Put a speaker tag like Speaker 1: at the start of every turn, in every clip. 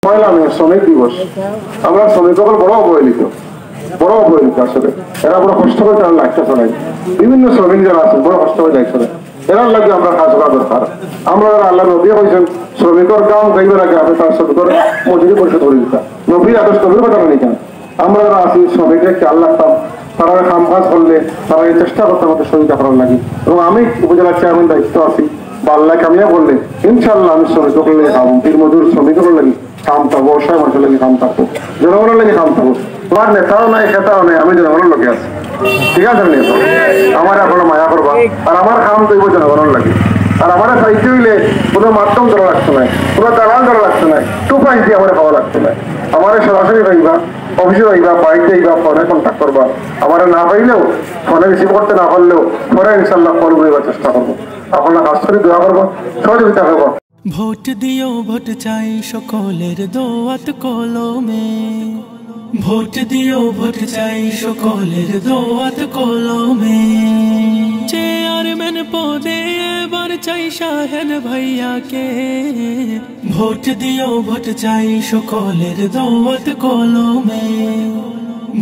Speaker 1: পয়লা মে শ্রমিক দিবস। আমরা শ্রমিক সকল বড় অবহেলিত আসলে। এরা বড় কষ্ট করে তারা লাইফটা চলাই। বিভিন্ন শ্রমিক যারা আছেন বড় কষ্ট করে লাইফ চলে। এরার লাগে আমরা কাজ করা দরকার। আমরা আল্লাহ নবী হয়েছেন শ্রমিকর কাম গাইবার আগে আপনি তার শ্রমিকর মজুরি পরিশোধ করে দিতাম। নবী আদর্শ নবীর কথা নেই কেন? আমরা যারা আছি শ্রমিকরা খেয়াল রাখতাম, তারা কাম কাজ করলে তারা এই চেষ্টা করতে আমাদের শরীরটা করার লাগে। এবং আমি উপজেলা চেয়ারম্যান দায়িত্ব আছি বা আল্লাহ কামিয়া করলে ইনশাআল্লাহ আমি শ্রমিক করলে খাবো, দিন মজুর শ্রমিকের লাগে কাম থাকবো, অসহায় মানুষের লাগে কাম থাকবো, জনগণের লাগে কাম থাকবো। তোমার নেতাও নাই খেতাও নাই, আমি জনগণের লোকে আছি। ঠিক আছে নেতা আমার এখনো মায়া করবা আর আমার কাম করব জনগণের লাগে। আর আমার চাইতে হইলে কোনো মাধ্যম ধরা লাগতো না, কোনো দালাল ধরা লাগতো না, টুপাই দিয়ে আমার খাওয়া লাগতো না। আমার সরাসরি পাইবা, অফিসে পাইবা, বাড়িতে যাইবা, ফোনে কন্ট্যাক্ট করবা। আমার না পাইলেও ফোনে রিসিভ করতে না পারলেও ফোনে ইনশাল্লাহ কল করিবার চেষ্টা করবো। আপনার কাজ করে দোয়া করবো, সহযোগিতা করবো।
Speaker 2: ভোট দিও ভোট চাই সকলের দোয়াত কলমে, ভোট দিও ভোট চাই সকলের দোয়াত কলমে। চেয়ারম্যান পদে এবার চাই শাহেদ ভাইয়াকে, ভোট দিও ভোট চাই সকলের দোয়াত কলমে,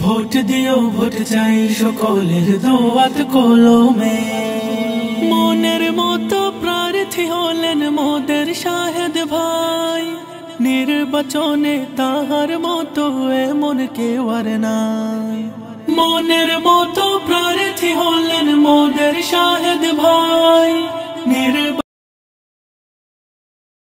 Speaker 2: ভোট দিও ভোট চাই সকলের দোয়াত কলমে। মনের মতো প্রার্থী হলেন মোদের শাহেদ ভাই, নির্বাচনে তাহার মতো এমন কেউ আর নাই। মনের মতো প্রার্থী হলেন মোদের শাহেদ ভাই।